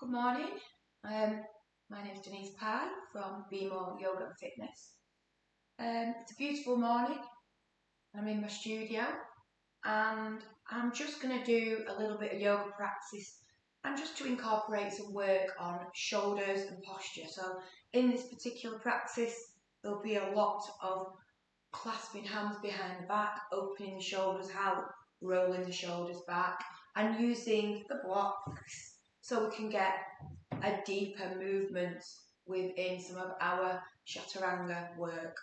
Good morning. My name is Denise Pye from Be More Yoga and Fitness. It's a beautiful morning. I'm in my studio and I'm just going to do a little bit of yoga practice and just to incorporate some work on shoulders and posture. So in this particular practice there'll be a lot of clasping hands behind the back, opening the shoulders out, rolling the shoulders back and using the blocks so we can get a deeper movement within some of our chaturanga work.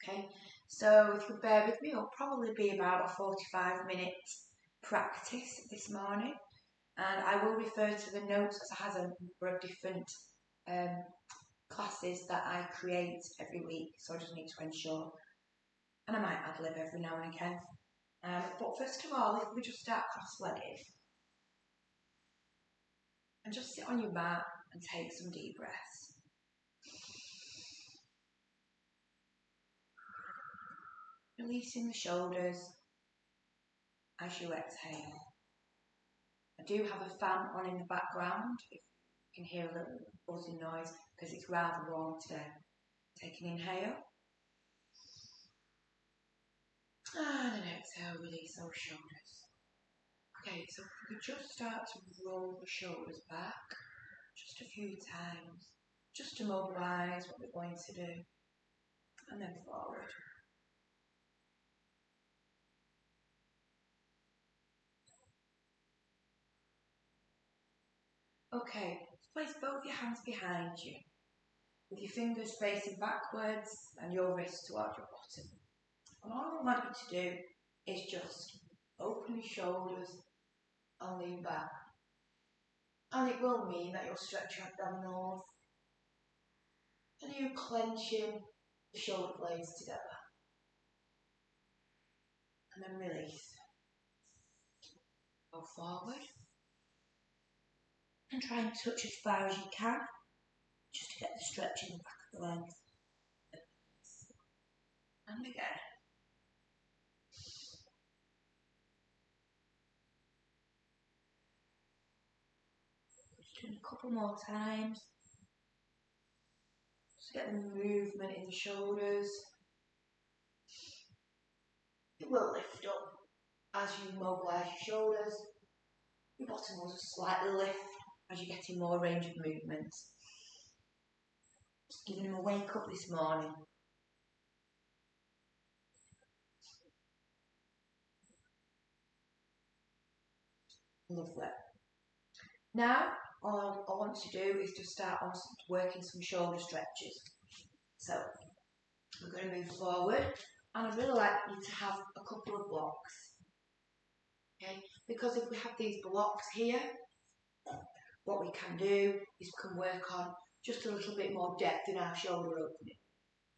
Okay, so if you bear with me, it'll probably be about a 45-minute practice this morning, and I will refer to the notes as I have a number of different classes that I create every week, so I just need to ensure, and I might ad-lib every now and again. But first of all, if we just start cross-legged, and just sit on your mat and take some deep breaths. Releasing the shoulders as you exhale. I do have a fan on in the background, if you can hear a little buzzing noise, because it's rather warm today. Take an inhale. And an exhale, release those shoulders. Okay, so we just start to roll the shoulders back just a few times, just to mobilise what we're going to do, and then forward. Okay, place both your hands behind you, with your fingers facing backwards and your wrists towards your bottom. And all I want you to do is just open your shoulders and lean back. And it will mean that you'll stretch your abdominals and you're clenching the shoulder blades together. And then release. Go forward. And try and touch as far as you can, just to get the stretch in the back of the legs. And again. Just doing a couple more times. Just get the movement in the shoulders. It will lift up as you mobilise your shoulders. Your bottom will just slightly lift as you're getting more range of movement. Just giving them a wake up this morning. Lovely. Now, all I want to do is to start on working some shoulder stretches. So, we're going to move forward, and I'd really like you to have a couple of blocks. Okay, because if we have these blocks here, what we can do is we can work on just a little bit more depth in our shoulder opening.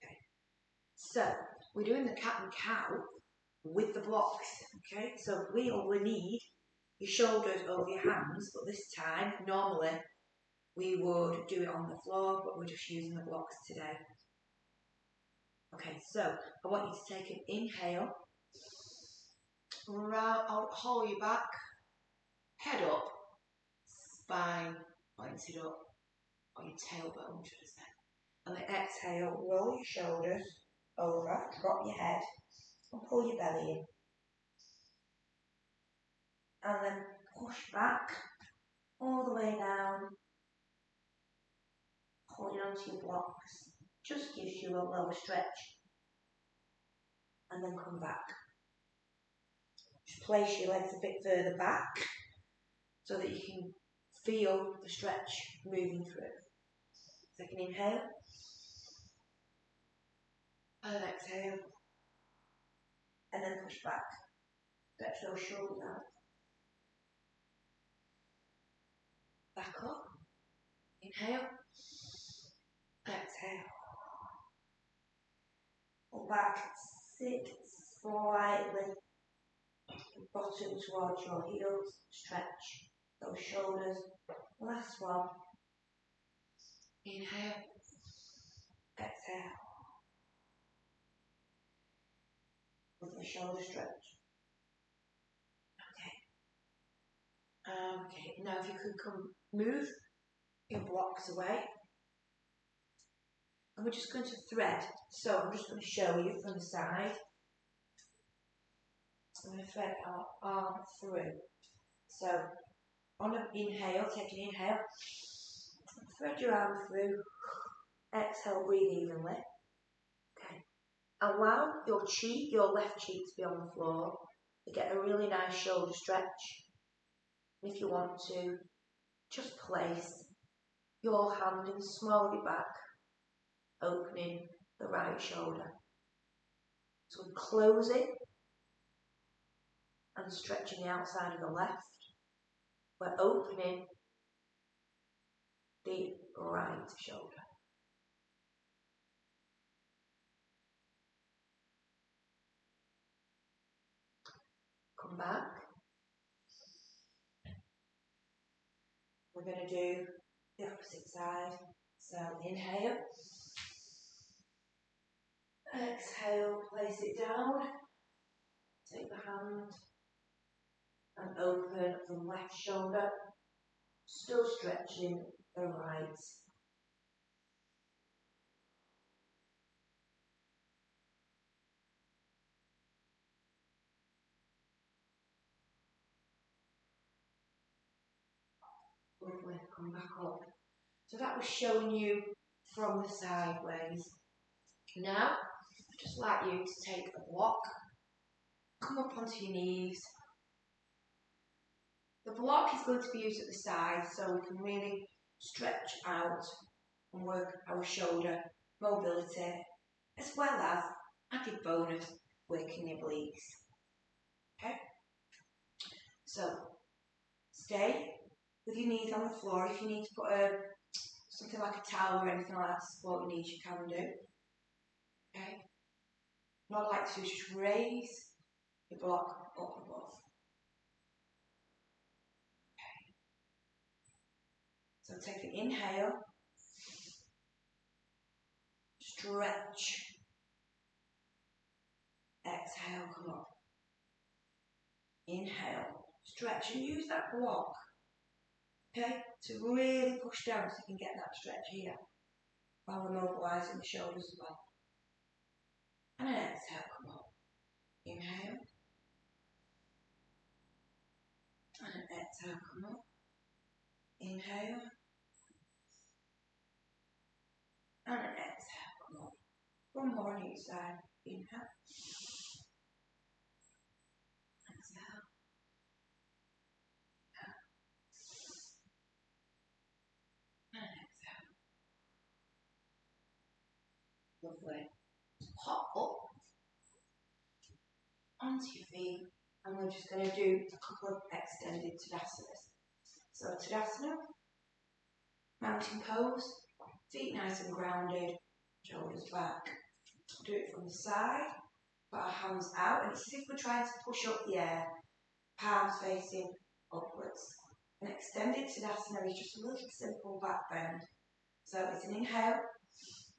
Okay, so we're doing the cat and cow with the blocks. Okay, so we only need your shoulders over your hands, but this time, normally, we would do it on the floor, but we're just using the blocks today. Okay, so I want you to take an inhale, hollow your back, head up, spine pointed up, or your tailbone should I say. And then exhale, roll your shoulders over, drop your head, and pull your belly in. And then push back all the way down, holding onto your blocks. Just gives you a lower stretch. And then come back. Just place your legs a bit further back so that you can feel the stretch moving through. Take an inhale. And then exhale. And then push back. Stretch those shoulders out. Back up. Inhale. Exhale. Pull back. Sit slightly. Bottom towards your heels. Stretch those shoulders. Last one. Inhale. Exhale. With the shoulder stretch. Okay. Okay, Okay, now if you could move your blocks away. And we're just going to thread. So I'm just going to show you from the side. I'm going to thread our arm through. So on an inhale, take an inhale, thread your arm through, exhale, breathe evenly. Okay. Allow your left cheek to be on the floor. You get a really nice shoulder stretch. And if you want to, just place your hand in the small of your back, opening the right shoulder. So we close it and stretching the outside of the left. We're opening the right shoulder. Come back. We're going to do the opposite side. So inhale. Exhale, place it down. Take the hand and open the left shoulder. Still stretching the right. Lovely, come back up. So that was showing you from the sideways. Now, I'd just like you to take a block, come up onto your knees. The block is going to be used at the side so we can really stretch out and work our shoulder mobility, as well as added bonus, working your obliques. Okay? So, stay with your knees on the floor. If you need to put something like a towel or anything like that to support your knees, you can do. Okay? What I like to do is just raise your block up above. Okay. So take an inhale, stretch, exhale, come up. Inhale, stretch, and use that block, okay, to really push down so you can get that stretch here while we're mobilising the shoulders as well. And an exhale, come up. Inhale. And an exhale, come up. Inhale. And an exhale, come up. One more on each side. Inhale. Exhale. And exhale. Lovely. Hop up onto your feet, and we're just going to do a couple of extended Tadasanas. So Tadasana, mountain pose, feet nice and grounded, shoulders back. Do it from the side, put our hands out, and it's as if we're trying to push up the air, palms facing upwards. An extended Tadasana is just a little simple back bend. So it's an inhale,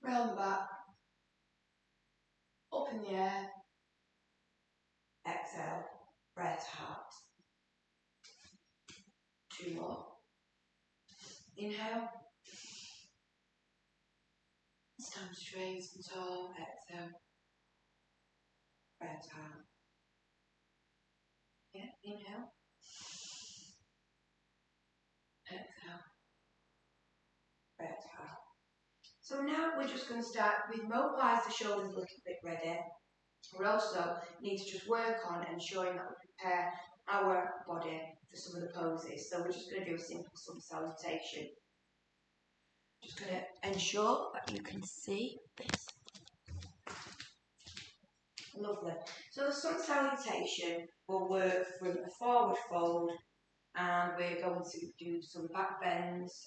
round the back, up in the air, exhale, breath heart. Two more. Inhale. Stand straight and tall, exhale. Breath heart. Yeah, inhale. Exhale. Breath heart. So now we're just going to start with mobilise the shoulders a little bit ready. We also need to just work on ensuring that we prepare our body for some of the poses. So we're just going to do a simple sun salutation. Just going to ensure that you can see this. Lovely. So the sun salutation will work from a forward fold, and we're going to do some back bends,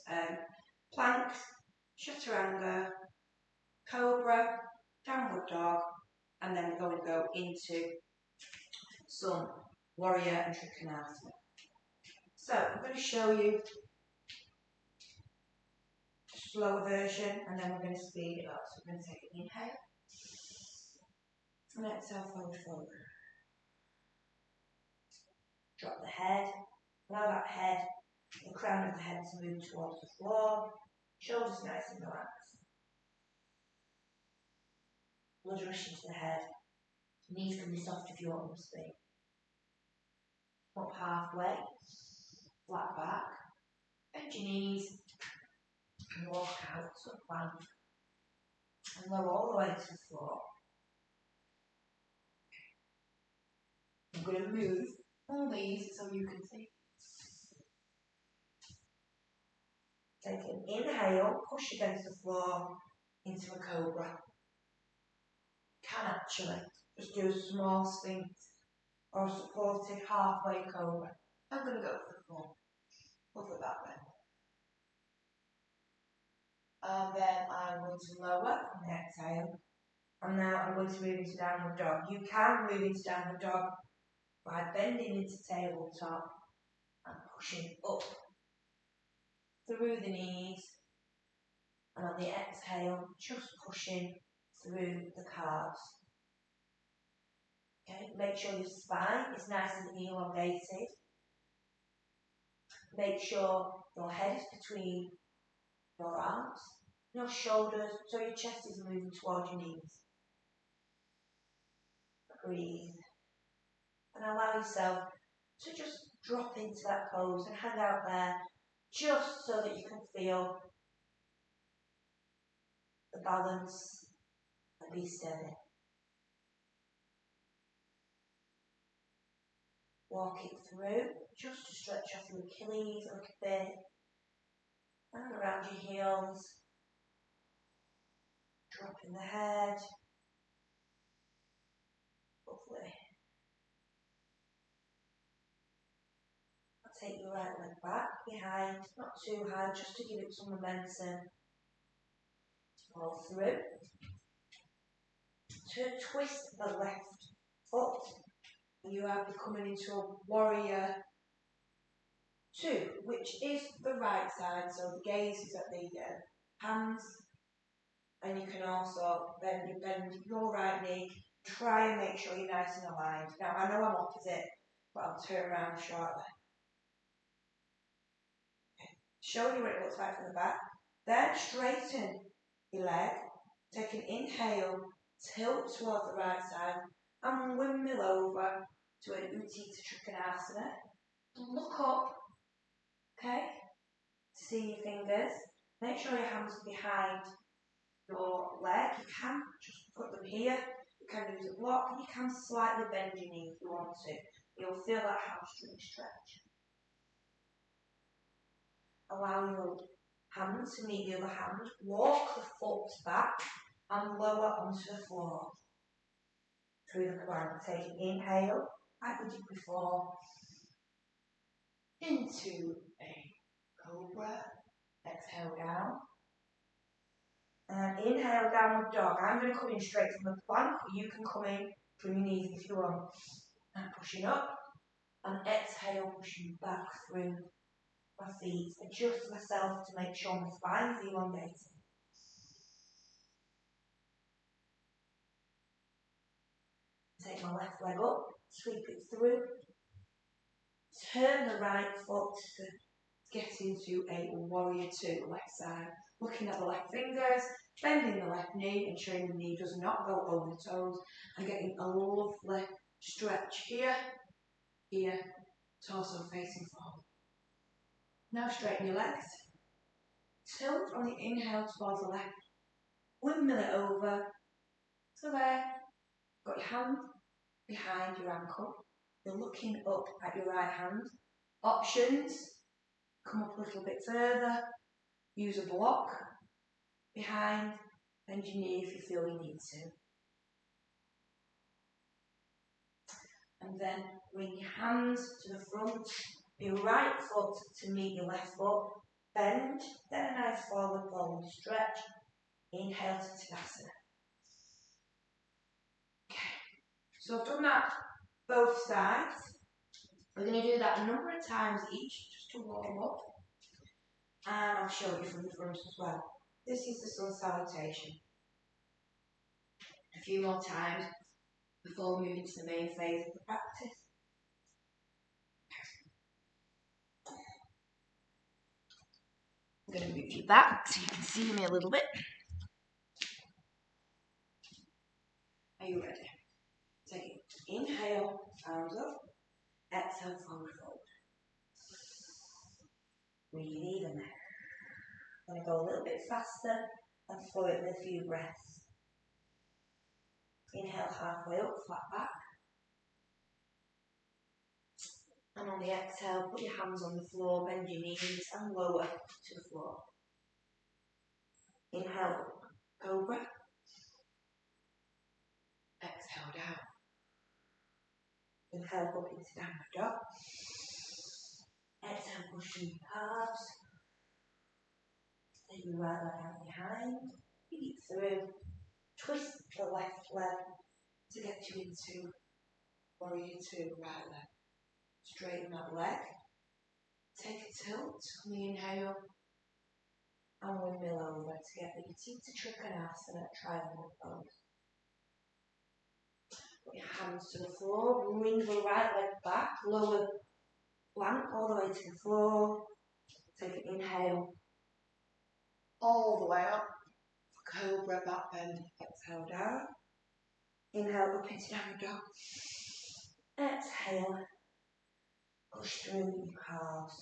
planks, chaturanga, cobra, downward dog, and then we're going to go into some warrior and trikonasana. So I'm going to show you a slower version, and then we're going to speed it up. So we're going to take an inhale and exhale, forward fold. Drop the head, allow that head crown of the head to move towards the floor, shoulders nice and relaxed. Blood rushing to the head. Knees can be soft if you want them to be. Up halfway, flat back, bend your knees, and walk out to a plank. And lower all the way to the floor. I'm going to move all these so you can see. Take an inhale, push against the floor into a cobra. Can actually just do a small sphinx or a supported halfway cobra. I'm going to go for the floor. Over that way. And then I'm going to lower on the exhale. And now I'm going to move into downward dog. You can move into downward dog by bending into tabletop and pushing up through the knees. And on the exhale, just pushing through the calves. Okay, make sure your spine is nice and elongated. Make sure your head is between your arms, your shoulders, so your chest is moving towards your knees. Breathe. And allow yourself to just drop into that pose and hang out there just so that you can feel the balance and be steady. Walk it through just to stretch off your Achilles a little bit and around your heels. Dropping the head. Lovely. Take your right leg back, behind, not too high, just to give it some momentum. Pull through. To twist the left foot, and you are becoming into a warrior 2, which is the right side, so the gaze is at the hands, and you can also bend your right knee. Try and make sure you're nice and aligned. Now I know I'm opposite, but I'll turn around shortly. Show you what it looks like from the back. Then straighten your leg. Take an inhale, tilt towards the right side, and windmill over to an Utthita Trikonasana. Look up, okay? See your fingers. Make sure your hands are behind your leg. You can just put them here. You can use a block, and you can slightly bend your knee if you want to. You'll feel that hamstring stretch. Allow your hand to meet the other hand. Walk the foot back and lower onto the floor. Through the plank. Take an inhale, like we did before, into a cobra. Exhale down. And inhale, downward dog. I'm going to come in straight from the plank, but you can come in from your knees if you want. And pushing up. And exhale, pushing back through my feet. Adjust myself to make sure my spine is elongated. Take my left leg up, sweep it through. Turn the right foot to get into a warrior 2, left side. Looking at the left fingers, bending the left knee, ensuring the knee does not go over the toes, and getting a lovely stretch here, here, torso facing forward. Now straighten your legs. Tilt on the inhale towards the left. Windmill it over. So there, got your hand behind your ankle. You're looking up at your right hand. Options, come up a little bit further. Use a block behind. Bend your knee if you feel you need to. And then bring your hands to the front. Your right foot to meet your left foot. Bend, then a nice forward fold stretch. Inhale to Tadasana. Okay, so I've done that both sides. We're going to do that a number of times each, just to warm up. And I'll show you from the front as well. This is the sun salutation. A few more times before moving to the main phase of the practice. I'm going to move you back so you can see me a little bit. Are you ready? Take it. Inhale, arms up. Exhale, forward fold. Breathe even there. I'm going to go a little bit faster and flow it with a few breaths. Inhale halfway up, flat back. And on the exhale, put your hands on the floor, bend your knees and lower to the floor. Inhale, cobra. Exhale down. Inhale up into downward dog. Exhale, push through your calves. Take your right leg out behind. Feet through. Twist the left leg to get you into warrior two, right leg. Straighten that leg. Take a tilt on the inhale. And windmill over to get the Utthita Trikonasana triangle pose. Put your hands to the floor, bring the right leg back, lower plank all the way to the floor. Take an inhale all the way up, cobra back bend, exhale down. Inhale up into downward dog. Exhale, push through your calves.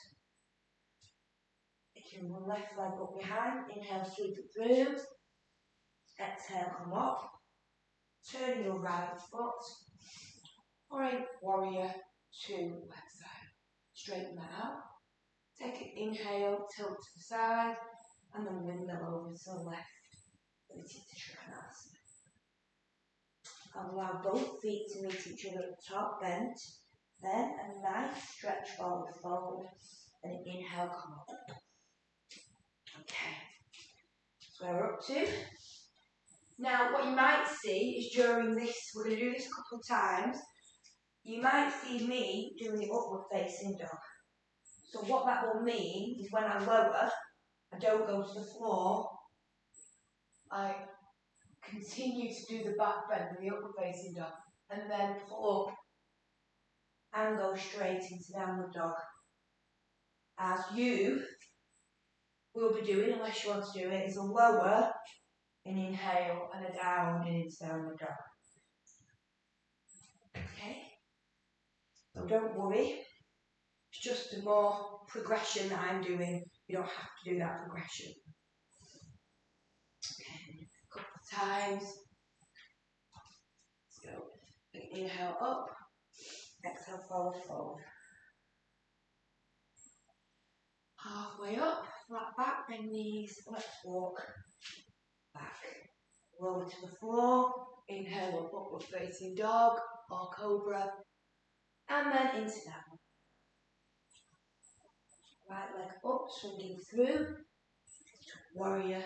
Taking one left leg up behind, inhale, sweep it through. Exhale, come up. Turn your right foot for a warrior two leg side. Straighten that out. Take an inhale, tilt to the side, and then windmill over to the left. Utthita Trikonasana. Allow both feet to meet each other at the top, bent. Then a nice stretch forward fold, and an inhale, come up. Okay, that's where we're up to. Now, what you might see is during this, we're going to do this a couple of times, you might see me doing the upward facing dog. So what that will mean is when I lower, I don't go to the floor, I continue to do the back bend with the upward facing dog, and then pull up and go straight into downward dog. As you will be doing, unless you want to do it, is a lower, an inhale, and a down, and into downward dog. Okay? So don't worry, it's just a more progression that I'm doing. You don't have to do that progression. Okay, a couple of times. Let's go. Inhale up, exhale forward fold. Halfway up, flat back, bend knees, let's walk back. Lower to the floor, inhale up, upward facing dog or cobra, and then into down. Right leg up, swinging through, warrior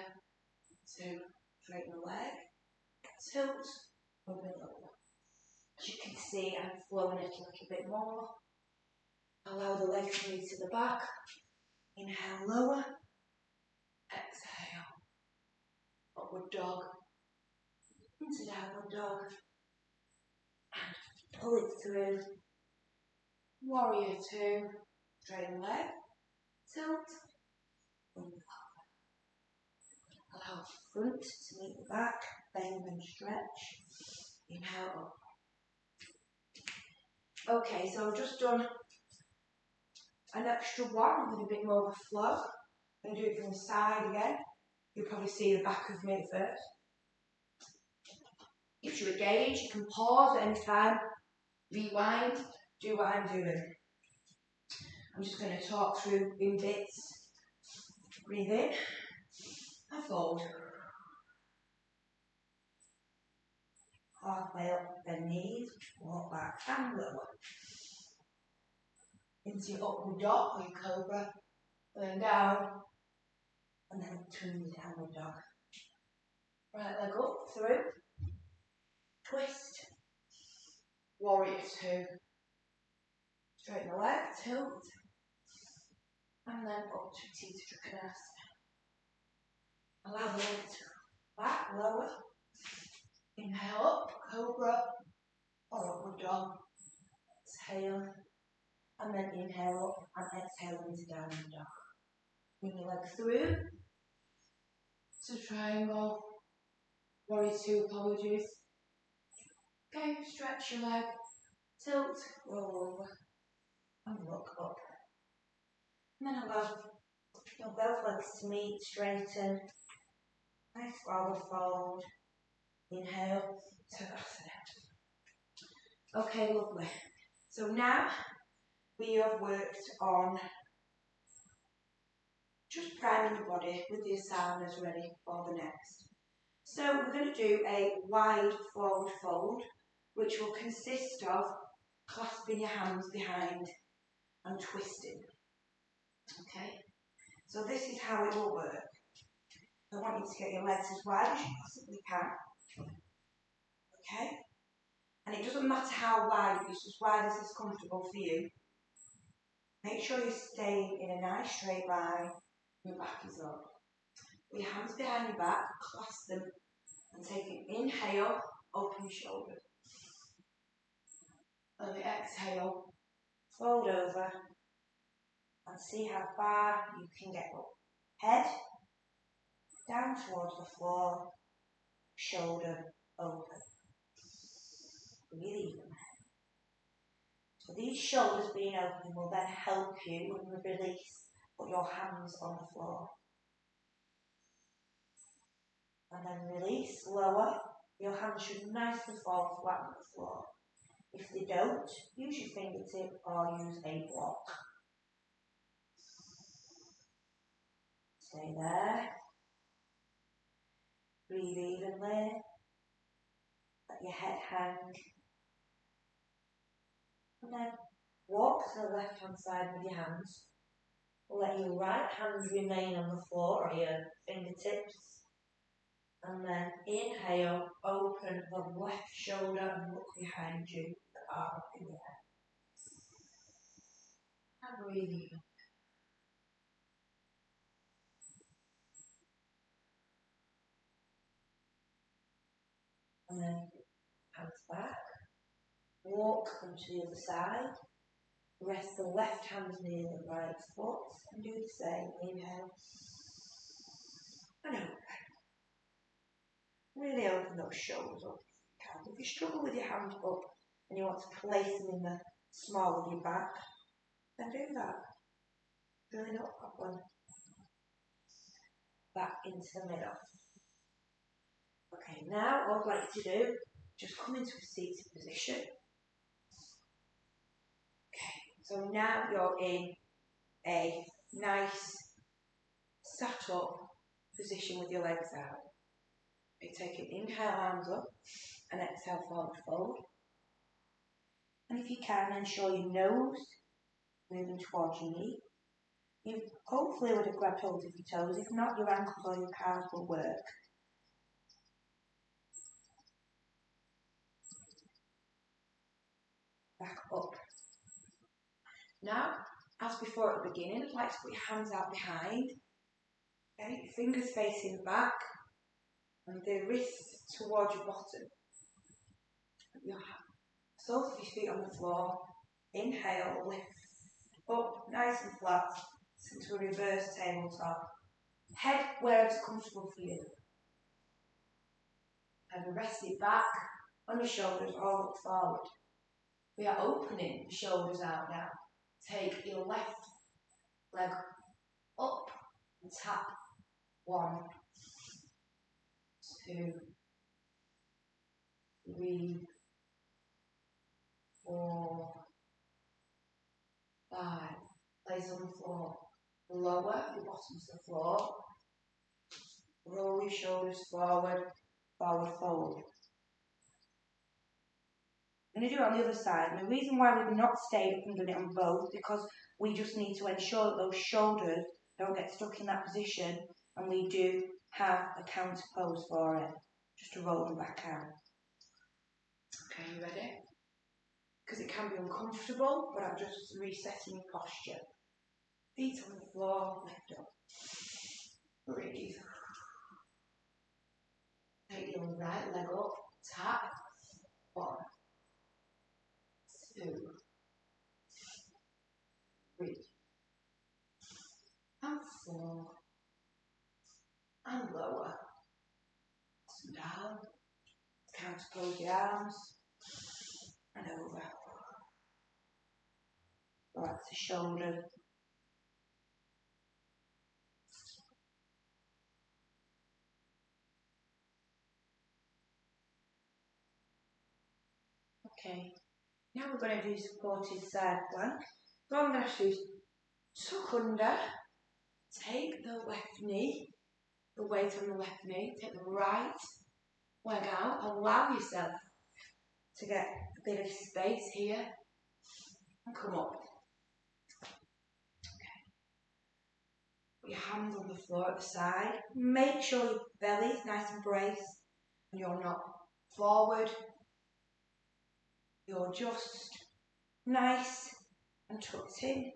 two, straighten the leg, tilt, over and over. As you can see, I'm flowing it a little bit more. Allow the leg to move to the back. Inhale, lower. Exhale. Upward dog. Into downward dog. And pull it through. Warrior two. Straighten leg. Tilt. Allow front to meet the back. Bend and stretch. Inhale up. Okay, so I've just done an extra one with a bit more of a flow. I'm going to do it from the side again. You'll probably see the back of me first. Gives you a gauge. You can pause at any time, rewind, do what I'm doing. I'm just going to talk through in bits. Breathe in and fold. Halfway up, bend knees, walk back and lower. Into your upward dog or your cobra, then down, and then to the downward dog. Right leg up, through, twist, warrior two. Straighten the leg, tilt, and then up to Utthita Trikonasana. Allow the leg to back, lower. Inhale up, cobra, or upward dog. Exhale, and then inhale up and exhale into downward dog. Bring your leg through. To triangle. Warrior 2, apologies. Okay, stretch your leg. Tilt, roll over. And look up. And then allow your both legs to meet, straighten. Nice forward fold. Inhale. Tadasana. Okay, lovely. So now we have worked on just priming the body with the asanas ready for the next. So we're going to do a wide forward fold, which will consist of clasping your hands behind and twisting. Okay, so this is how it will work. I want you to get your legs as wide as you possibly can. Okay, and it doesn't matter how wide, it's as wide as is comfortable for you. Make sure you're staying in a nice straight line. Your back is up. Put your hands behind your back, clasp them, and take an inhale, open your shoulders. And the exhale, Fold over, and see how far you can get up. Head down towards the floor, shoulder open. Breathe even. So these shoulders being open will then help you when we release. Put your hands on the floor. And then release, lower. Your hands should nicely fall flat on the floor. If they don't, use your fingertip or use a block. Stay there. Breathe evenly. Let your head hang. And then walk to the left hand side with your hands. Let your right hand remain on the floor or your fingertips. And then inhale, open the left shoulder and look behind you, the arm up in the air. and breathe even. And then hands back. Walk onto the other side. Rest the left hand near the right foot and do the same. Inhale. And open. Really open those shoulders up if you can. If you struggle with your hands up and you want to place them in the small of your back, then do that. Really not a problem. Back into the middle. Okay, now what I'd like you to do, just come into a seated position. Okay, so now you're in a nice sat up position with your legs out. You take an inhale, arms up, and exhale, forward fold. And if you can, ensure your nose moving towards your knee. You hopefully would have grabbed hold of your toes. If not, your ankles or your calves will work. Back up. Now, as before at the beginning, I'd like to put your hands out behind. Okay, your fingers facing the back and the wrists towards your bottom. Your soles of your feet on the floor. Inhale, lift up, nice and flat, into a reverse tabletop. Head where it's comfortable for you. And rest it back on your shoulders or look forward. We are opening the shoulders out now. Take your left leg up and tap. 1, 2, 3, 4, 5. Place on the floor. Lower your bottom to the floor. Roll your shoulders forward, forward fold. I'm going to do it on the other side. And the reason why we've not stayed up and done it on both, because we just need to ensure that those shoulders don't get stuck in that position, and we do have a counter pose for it, just to roll them back out. Okay, you ready? Because it can be uncomfortable, but I'm just resetting your posture. Feet on the floor, lift up. Breathe. Take your right leg up, tap. 1, 2, 3, and 4, to close the arms and over. Relax the shoulders. Okay, now we're going to do supported side plank. So I'm going to do tuck under, take the left knee, the weight on the left knee, take the right leg out, allow yourself to get a bit of space here and come up. Okay. Put your hands on the floor at the side. Make sure your belly is nice and braced and you're not forward. You're just nice and tucked in.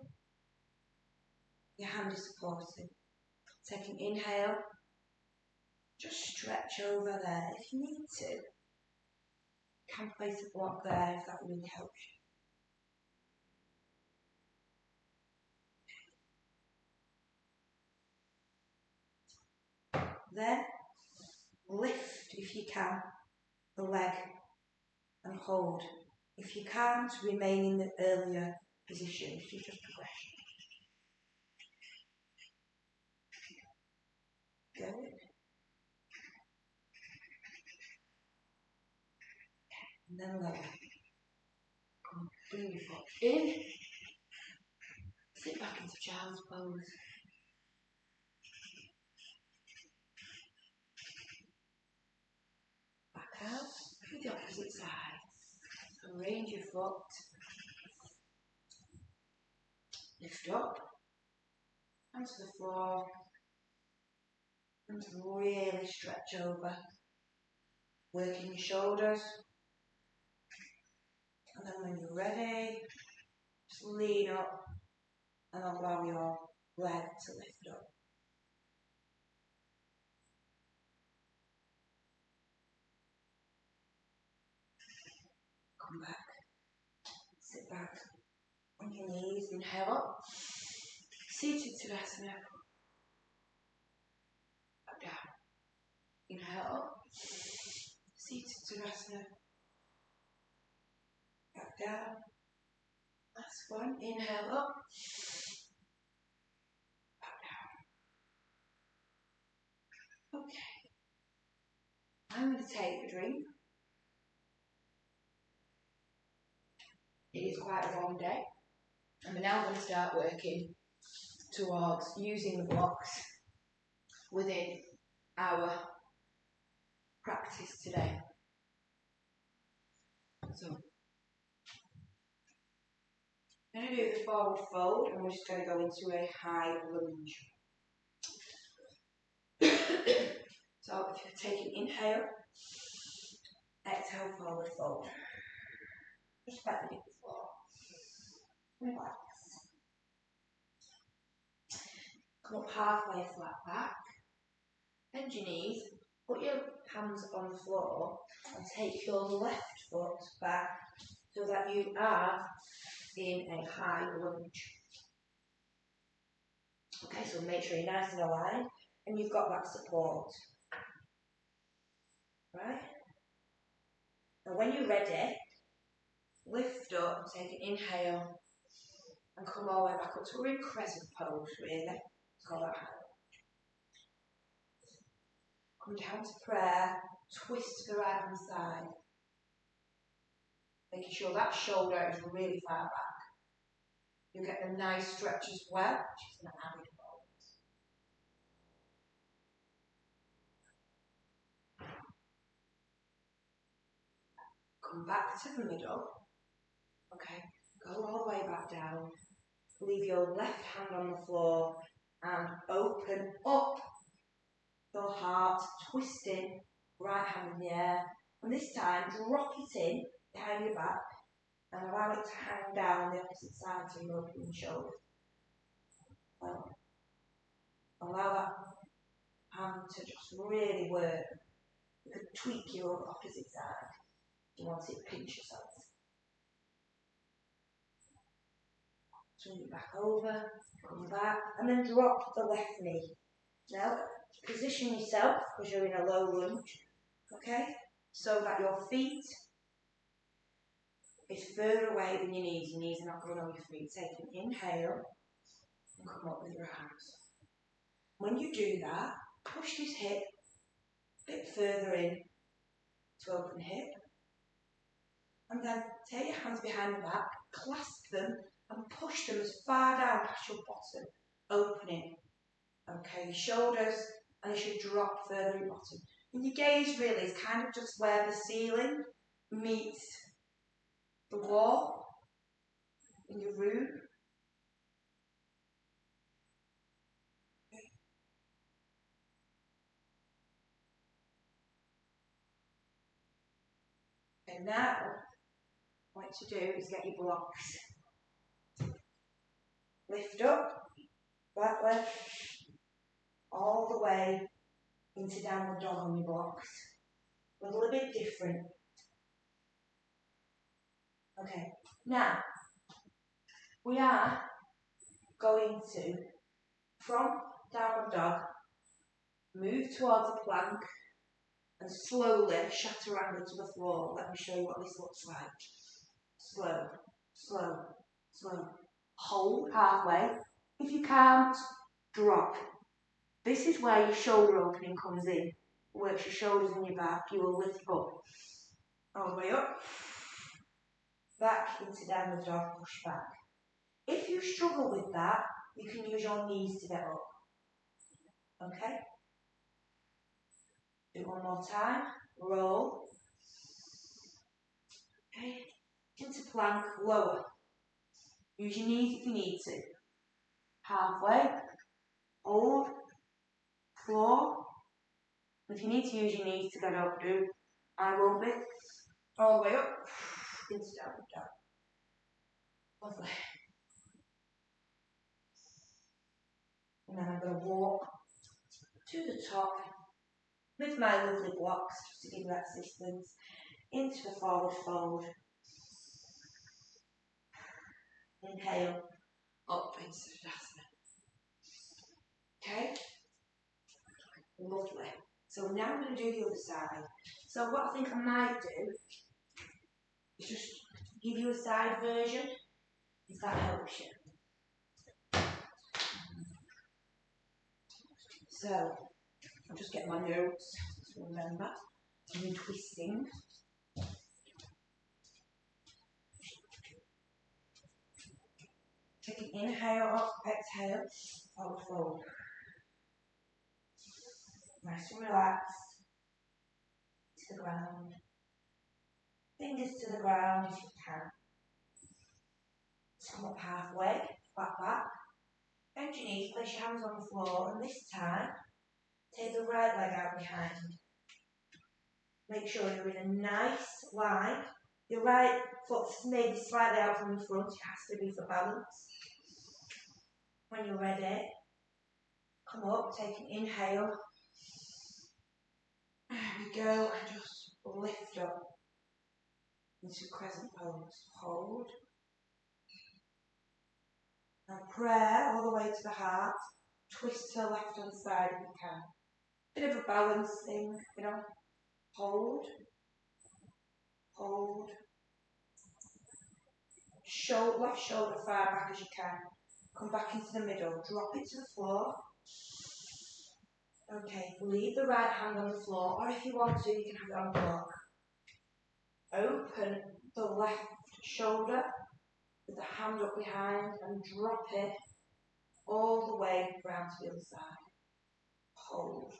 Your hand is supported. Take an inhale. Just stretch over there if you need to. You can place a block there if that really helps you. Then lift, if you can, the leg and hold. If you can't, remain in the earlier position. This is just progression. Go. And then lower. Come, bring your foot in. Sit back into child's pose. Back out to the opposite side. Arrange your foot. Lift up. Onto the floor. And really stretch over. Working your shoulders. And then when you're ready, just lean up and allow your leg to lift up. Come back. Sit back on your knees. Inhale up. Seated Tadasana. Up down. Inhale up. Seated Tadasana. Back down. Last one. Inhale up. Back down. Okay. I'm going to take a drink. It is quite a long day. And we're now going to start working towards using the blocks within our practice today. So, I'm going to do the forward fold and we're just going to go into a high lunge. So if you take an inhale, exhale, forward fold. Just back the floor. Relax. Come up halfway flat back. Bend your knees. Put your hands on the floor and take your left foot back so that you are in a high lunge. Okay, so make sure you're nice and aligned and you've got that support. Right? Now when you're ready, lift up, take an inhale and come all the way back up. So we're in crescent pose really. Let's call that high. Come down to prayer, twist to the right hand side. Making sure that shoulder is really far back. You get a nice stretch as well, which is an added bonus. Come back to the middle. Okay, go all the way back down. Leave your left hand on the floor and open up your heart, twisting, right hand in the air. And this time, drop it in behind your back and allow it to hang down on the opposite side so you're opening the shoulders. Allow that hand to just really work. You could tweak your opposite side. You want it to pinch yourself. Swing it back over, come back, and then drop the left knee. Now, position yourself because you're in a low lunge. Okay? so that your feet is further away than your knees. Your knees are not going on your feet. Take an inhale and come up with your hands. When you do that, push this hip a bit further in to open hip. And then take your hands behind the back, clasp them and push them as far down past your bottom, opening. Okay, your shoulders, and they should drop further in bottom. And your gaze really is kind of just where the ceiling meets the wall in your room. And now, what to do is get your blocks. Lift up, back leg, all the way into downward dog on your blocks. A little bit different. Okay, now, we are going to, from downward dog, move towards a plank and slowly shatter around into the floor. Let me show you what this looks like. Slow, slow, slow. Hold halfway. If you can't, drop. This is where your shoulder opening comes in. Works your shoulders and your back. You will lift up. All the way up. Back into downward dog, push back. If you struggle with that, you can use your knees to get up. Okay? Do it one more time. Roll. Okay. Into plank, lower. Use your knees if you need to. Halfway. Hold. Floor. If you need to use your knees to get up, do. I won't be. All the way up. Into downward dog. Lovely. And then I'm going to walk to the top with my lovely blocks, just to give you that assistance, into the forward fold. Inhale, up into Sukhasana. Okay? Lovely. So now I'm going to do the other side. So what I think I might do is just give you a side version, if that helps you. So, I'll just get my notes to remember. I'm twisting. Take an inhale up, exhale, forward fold. Nice and relaxed. To the ground. Fingers to the ground if you can. Come up halfway, back. Bend your knees, place your hands on the floor, and this time, take the right leg out behind. Make sure you're in a nice line. Your right foot's maybe slightly out from the front, it has to be for balance. When you're ready, come up, take an inhale. There we go, and just lift up into crescent pose. Hold. And prayer all the way to the heart. Twist to the left hand side if you can. Bit of a balance thing, you know. Hold. Hold. Left shoulder far back as you can. Come back into the middle. Drop it to the floor. Okay, leave the right hand on the floor, or if you want to, you can have it on the block. Open the left shoulder with the hand up behind and drop it all the way round to the other side. Hold.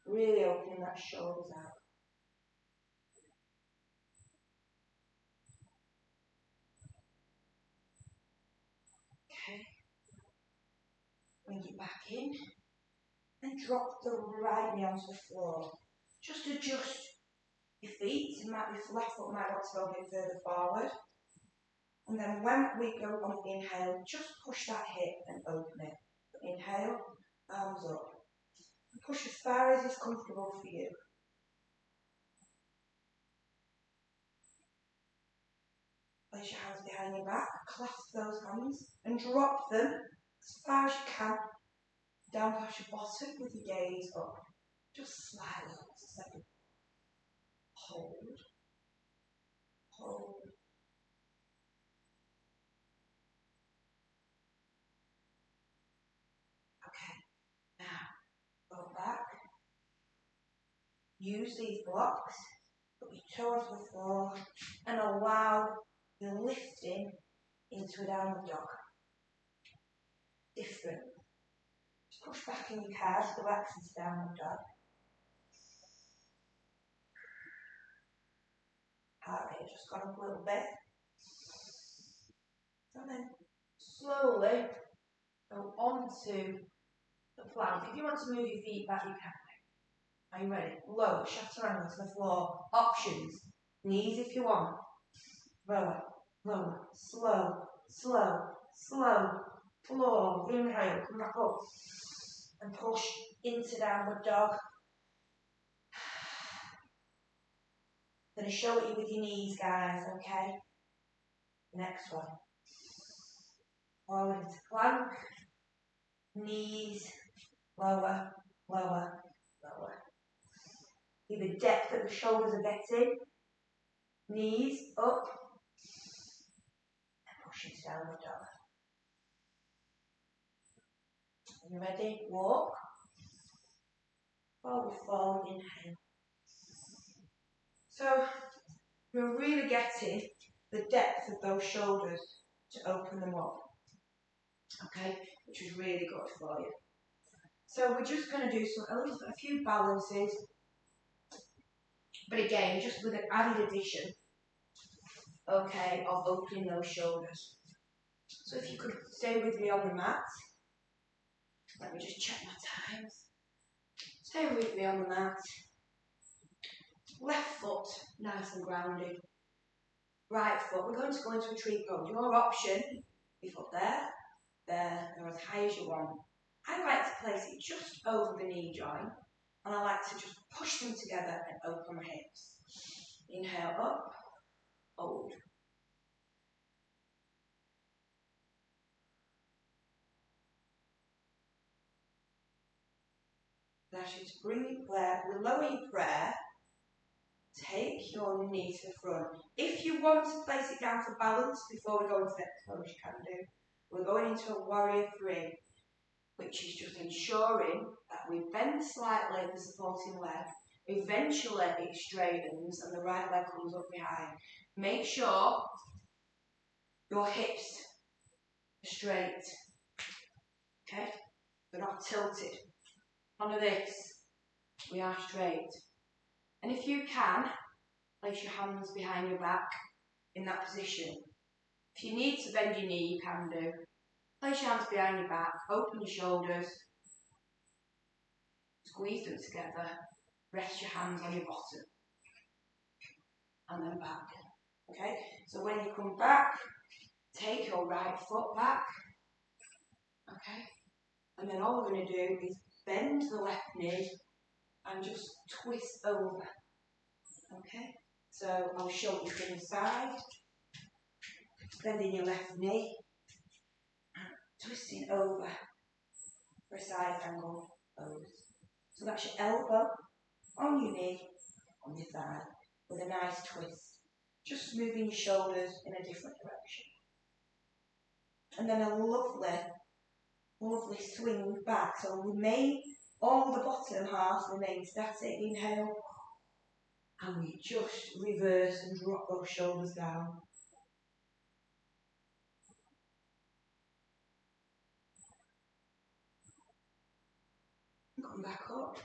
Really opening that shoulders out. Okay. Bring it back in and drop the right knee onto the floor. Just adjust your feet. Left foot might want to go a bit further forward. And then when we go on the inhale, just push that hip and open it. Inhale, arms up. And push as far as is comfortable for you. Place your hands behind your back, clasp those hands and drop them as far as you can down past your bottom with your gaze up. just slightly up. Second. Hold. Hold. Okay, now go back. Use these blocks, put your toes to the floor, and allow your lifting into a downward dog. Different. Just push back in your calves, relax into downward dog. Heart rate just gone up a little bit. And then slowly go onto the plank. If you want to move your feet back, you can. Are you ready? Low, chaturanga to the floor. Options. Knees if you want. Lower, lower, slow, slow, slow. Floor, inhale, come back up. And push into downward dog. I'm going to show it you with your knees, guys, okay? Next one. Forward into plank. Knees, lower, lower, lower. See the depth that the shoulders are getting. Knees up. And push into downward dog. Are you ready? Walk. Forward, forward, inhale. So, you're really getting the depth of those shoulders to open them up. Okay, which is really good for you. So we're just going to do a few balances, but again, just with an added addition, okay, of opening those shoulders. So if you could stay with me on the mat, let me just check my times. Stay with me on the mat. Left foot, nice and grounded. Right foot, we're going to go into a tree pose. Your option, your foot there, or as high as you want. I like to place it just over the knee joint, and I like to just push them together and open my hips. Inhale up, hold. I ask you to bring your lower your prayer. Take your knee to the front. If you want to place it down for balance before we go into the next pose, you can do. We're going into a warrior 3, which is just ensuring that we bend slightly the supporting leg. Eventually it straightens and the right leg comes up behind. Make sure your hips are straight. Okay? They're not tilted. None of this. We are straight. And if you can, place your hands behind your back in that position. If you need to bend your knee, you can do. Place your hands behind your back, open your shoulders, squeeze them together, rest your hands on your bottom, and then back. Okay? So when you come back, take your right foot back. Okay? And then all we're going to do is bend the left knee and just twist over. Okay? So I'll show you from the side. Bending your left knee, twisting over for a side angle pose. So that's your elbow on your knee, on your thigh, with a nice twist. Just moving your shoulders in a different direction. And then a lovely, lovely swing back. So remain, all the bottom half remain static. Inhale. And we just reverse and drop those shoulders down. Come back up.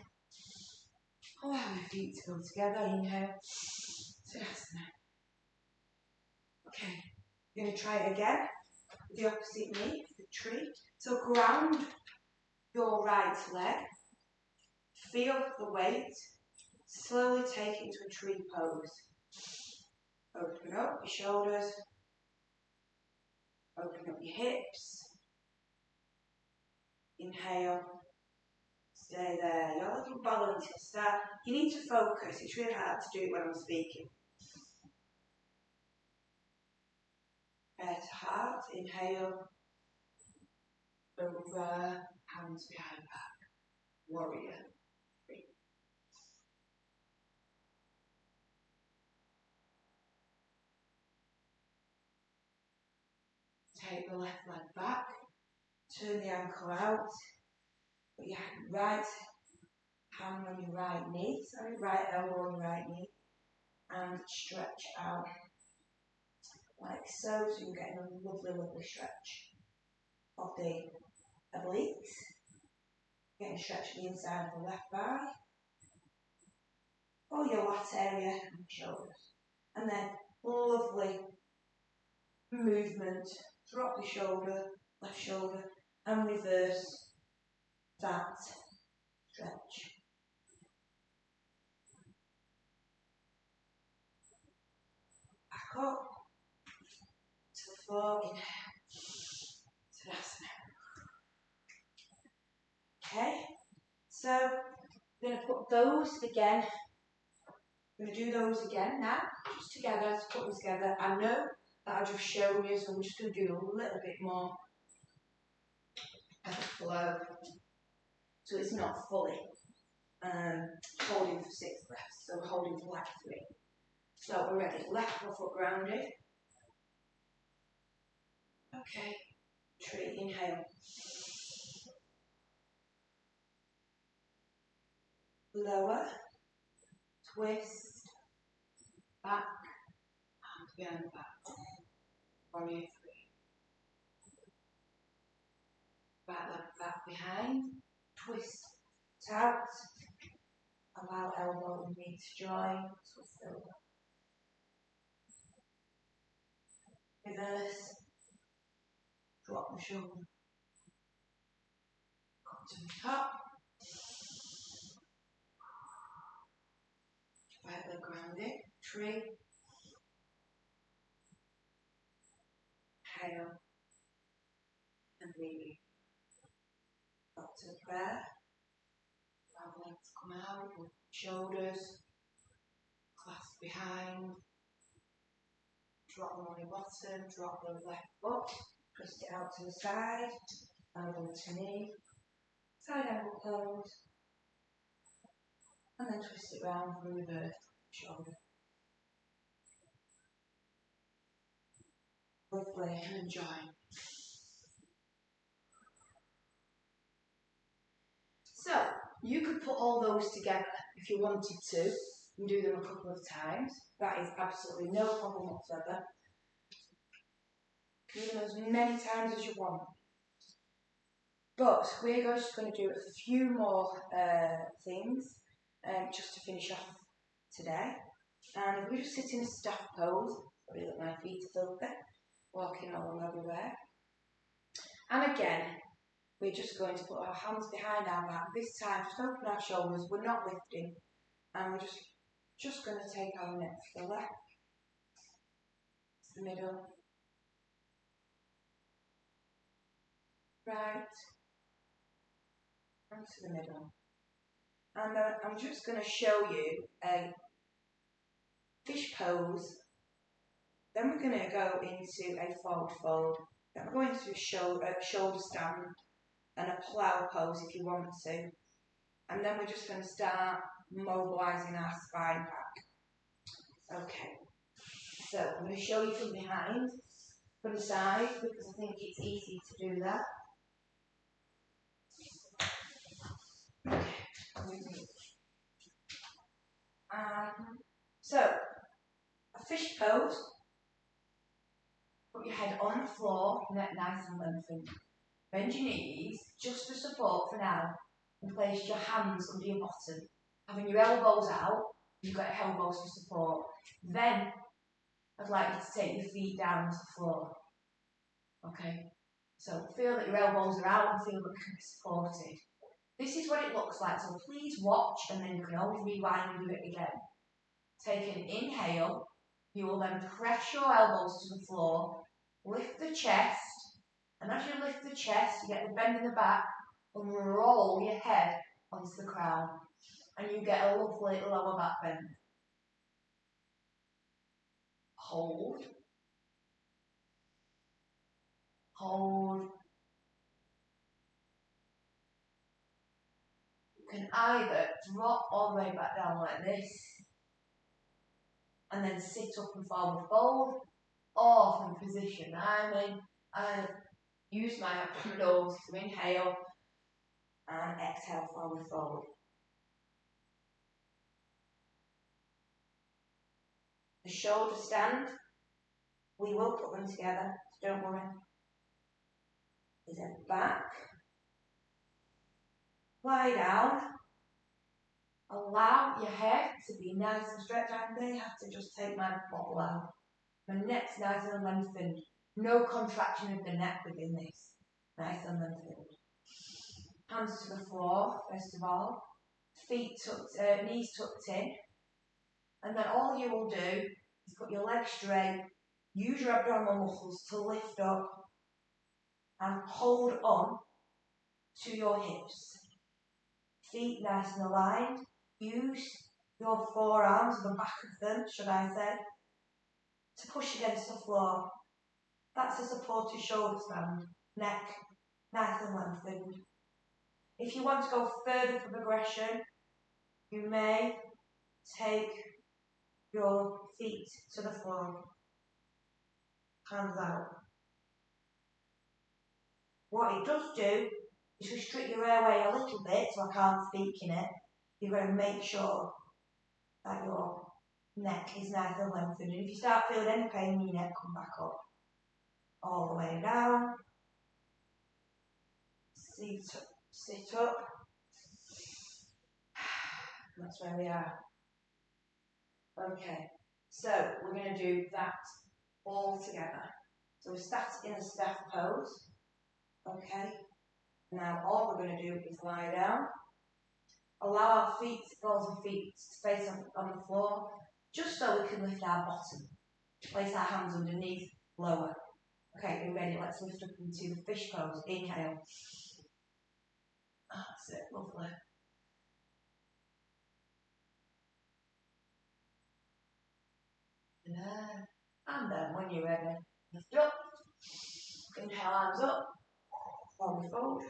Allow your feet to go together. Inhale. Tadasana. Okay. You're going to try it again with the opposite knee, the tree. So ground your right leg. Feel the weight. Slowly take it into a tree pose. Open up your shoulders. Open up your hips. Inhale. Stay there. Your little balance will start. You need to focus. It's really hard to do it when I'm speaking. Head to heart. Inhale. Over. Hands behind back. Warrior 3. take the left leg back, turn the ankle out, put your right hand on your right knee, right elbow on your right knee, and stretch out like so you're getting a lovely, lovely stretch of the obliques, getting a stretch of the inside of the left thigh, or your lat area and shoulders. And then lovely movement, drop the shoulder, left shoulder, and reverse that stretch. Back up to the floor, inhale, Tadasana. Okay, so we're going to put those again. We're going to do those again now, just together, to put them together. I know that I've just shown you, so I'm just going to do a little bit more of a flow. So it's not fully holding for 6 breaths, so we're holding for like 3. So we're ready. Left foot grounded. Okay. Tree, inhale. Lower. Twist. Back. And behind the back. Warrior 3. Back leg back behind. Twist out. Allow elbow and knee to join. Twist over. Reverse. Drop the shoulder. Come to the top. Right leg grounded. Tree. Inhale. And breathe. Up to the prayer. Allow the legs to come out. Shoulders. Clasp behind. Drop them on your bottom. Drop the left foot. Twist it out to the side. Elbow to knee. Side angle pose. And then twist it round for the reverse shoulder. Lovely, and enjoy. So, you could put all those together if you wanted to and do them a couple of times. That is absolutely no problem whatsoever. Do them as many times as you want. But we're just going to do a few more things just to finish off today. And if we just sit in a staff pose, probably look my feet are filthy, walking along everywhere. And again, we're just going to put our hands behind our back. This time, just open our shoulders, we're not lifting. And we're just going to take our neck to the left, to the middle, right, and to the middle. And I'm just going to show you a fish pose. Then we're going to go into a forward fold. Then we're going to a shoulder stand and a plough pose if you want to. And then we're just going to start mobilising our spine back. Okay. So I'm going to show you from behind, from the side, because I think it's easy to do that. Okay. So, a fish pose. Put your head on the floor, neck nice and lengthened. Bend your knees, just for support for now, and place your hands under your bottom. Having your elbows out, you've got your elbows for support. Then, I'd like you to take your feet down to the floor. Okay? So, feel that your elbows are out and feel that you can be supported. This is what it looks like, so please watch and then you can always rewind and do it again. Take an inhale, you will then press your elbows to the floor, lift the chest, and as you lift the chest, you get the bend in the back and roll your head onto the crown. And you get a lovely lower back bend. Hold. Hold. You can either drop all the way back down like this, and then sit up and forward fold, or from the position I'm in, And use my abdominals to inhale and exhale forward fold. The shoulder stand, we will put them together, so don't worry. Is it back, lie down, allow your head to be nice and stretched. I may have to just take my bottle out. My neck's nice and lengthened. No contraction of the neck within this. Nice and lengthened. Hands to the floor, first of all. Feet tucked, knees tucked in. And then all you will do is put your legs straight, use your abdominal muscles to lift up and hold on to your hips. Feet nice and aligned. Use your forearms, the back of them, should I say, to push against the floor. That's a supported shoulder stand. Neck nice and lengthened. If you want to go further for progression, you may take your feet to the floor. Hands out. What it does do is restrict your airway a little bit, so I can't speak in it. You've got to make sure that your neck is nice and lengthened. And if you start feeling any pain in your neck, come back up. All the way down. Sit up. That's where we are. Okay, so we're going to do that all together. So we're sat in a staff pose. Okay, now all we're going to do is lie down. Allow our feet, balls of feet, to face on the floor, just so we can lift our bottom. Place our hands underneath, lower. Okay, we're ready. Let's lift up into the fish pose. Inhale. That's it, lovely. And then when you're ready, lift up. Inhale, arms up. Forward fold.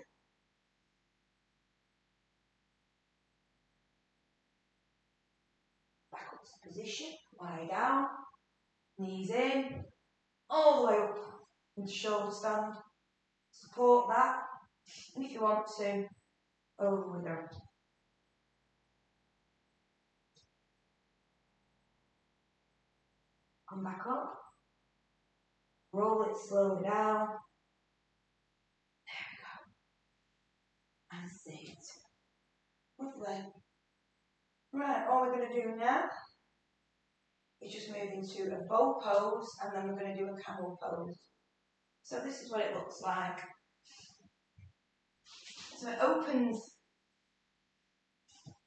Back up to position. Lie down. Knees in. All the way up into shoulder stand. Support that. And if you want to, over we go. Come back up. Roll it slowly down. There we go. And sit. Lovely. Right, all we're going to do now is just move into a bow pose, and then we're going to do a camel pose. So this is what it looks like. So it opens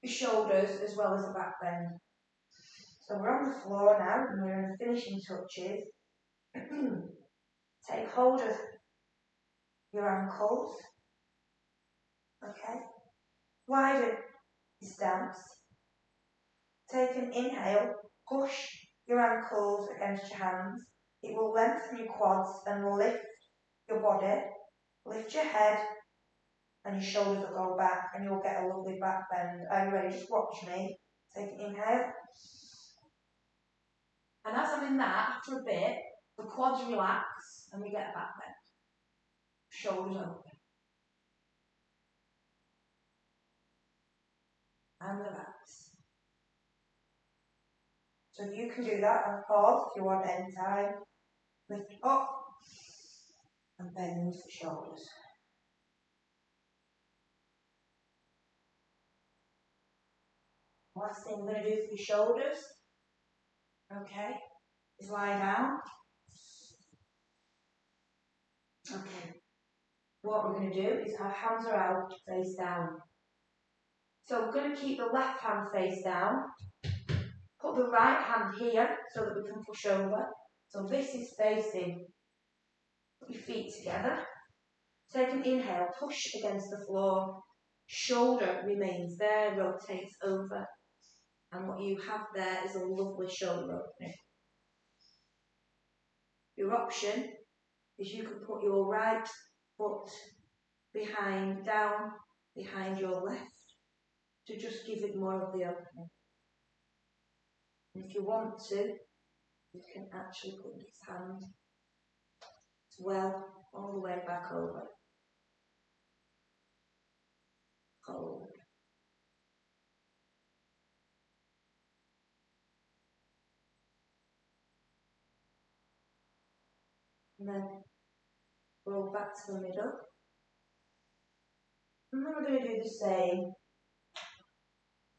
the shoulders as well as the back bend. So we're on the floor now, and we're in the finishing touches. Take hold of your ankles. Okay. Widen your stance. Take an inhale. Push your ankles against your hands. It will lengthen your quads and lift your body. Lift your head, and your shoulders will go back, and you'll get a lovely back bend. Are you ready? Just watch me. Take an inhale. And as I'm in that, after a bit, the quads relax, and we get a back bend. Shoulders open. And relax. So you can do that and pause if you want any time. Lift up and bend the shoulders. Last thing we're going to do for your shoulders, okay, is lie down. Okay. What we're going to do is our hands are out, face down. So we're going to keep the left hand face down. Put the right hand here so that we can push over. So this is facing. Put your feet together. Take an inhale, push against the floor. Shoulder remains there, rotates over. And what you have there is a lovely shoulder opening. Your option is you can put your right foot down behind your left to just give it more of the opening. And if you want to, you can actually put this hand as well the way back over. Hold. And then roll back to the middle. And then we're going to do the same.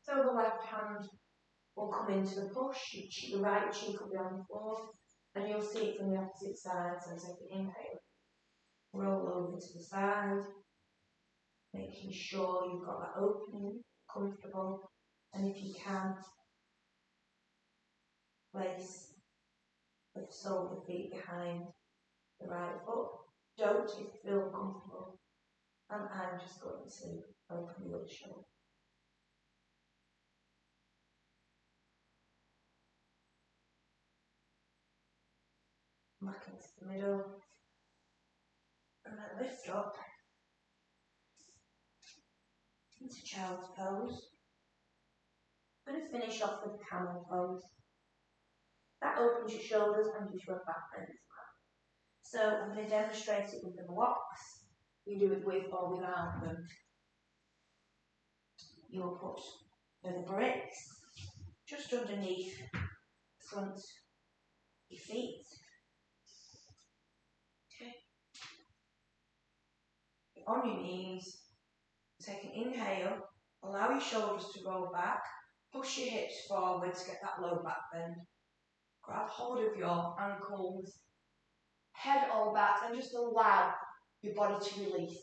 So the left hand will come into the push, the right cheek will be on the floor, and you'll see it from the opposite side. So take an inhale, roll over to the side, making sure you've got that opening, comfortable, and if you can, place the sole of the feet behind the right foot. Don't if you feel comfortable. And I'm just going to open the other shoulder. Back into the middle. And then lift up into child's pose. I'm going to finish off with camel pose. That opens your shoulders and gives you a back bend as well. So I'm going to demonstrate it with the blocks. You do it with or without them. You'll put the bricks just underneath the front of your feet. Okay. On your knees, take an inhale, allow your shoulders to roll back, push your hips forward to get that low back bend. Grab hold of your ankles, head all back, and just allow your body to release.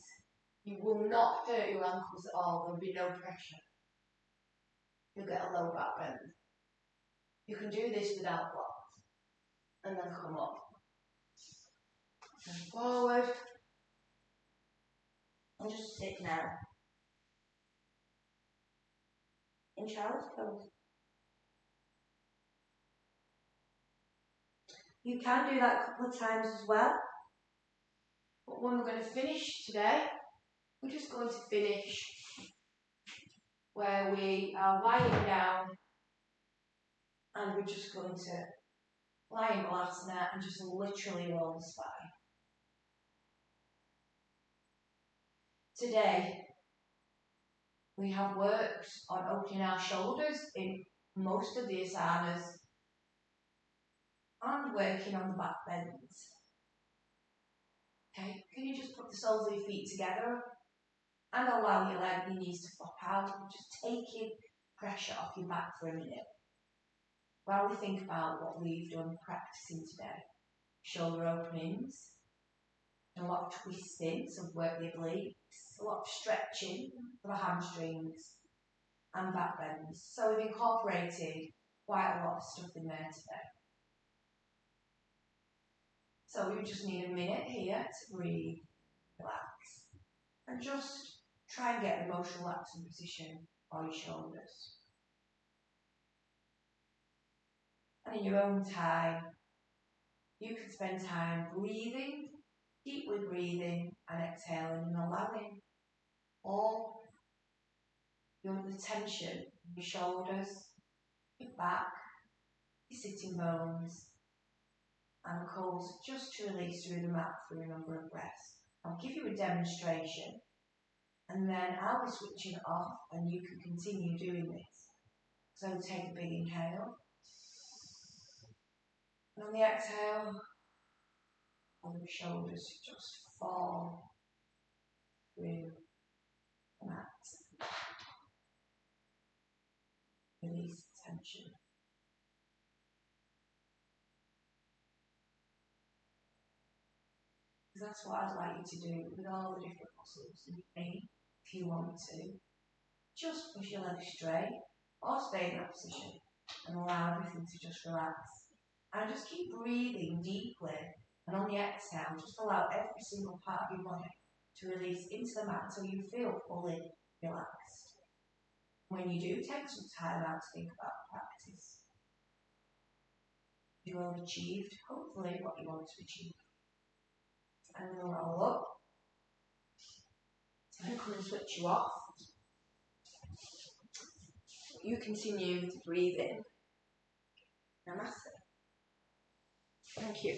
You will not hurt your ankles at all, there will be no pressure. You'll get a low back bend. You can do this without blocks, and then come up. And forward, and just sit now. In child's pose. You can do that a couple of times as well. But when we're going to finish today, we're just going to finish where we are lying down and we're just going to lie in Balasana and just literally roll the spine. Today, we have worked on opening our shoulders in most of the asanas and working on the back bends. Okay, can you just put the soles of your feet together and allow your leg and your knees to flop out, just taking pressure off your back for a minute while we think about what we've done practicing today. Shoulder openings, a lot of twisting, so work the obliques, a lot of stretching for the hamstrings and back bends. So we've incorporated quite a lot of stuff in there today. So we just need a minute here to breathe, relax, and just try and get the most relaxing position for your shoulders. And in your own time, you can spend time breathing, deeply breathing and exhaling and allowing all the tension in your shoulders, your back, your sitting bones, and of course just to release through the mat through a number of breaths. I'll give you a demonstration and then I'll be switching it off and you can continue doing this. So take a big inhale. And on the exhale, on the shoulders just fall through the mat. Release the tension. Because that's what I'd like you to do with all the different muscles in your feet, if you want to. Just push your legs straight or stay in that position and allow everything to just relax. And just keep breathing deeply. And on the exhale, just allow every single part of your body to release into the mat until you feel fully relaxed. When you do, take some time out to think about the practice. You will have achieved, hopefully, what you want to achieve. And then roll up. I'm going to switch you off. You continue to breathe in. Namaste. Thank you.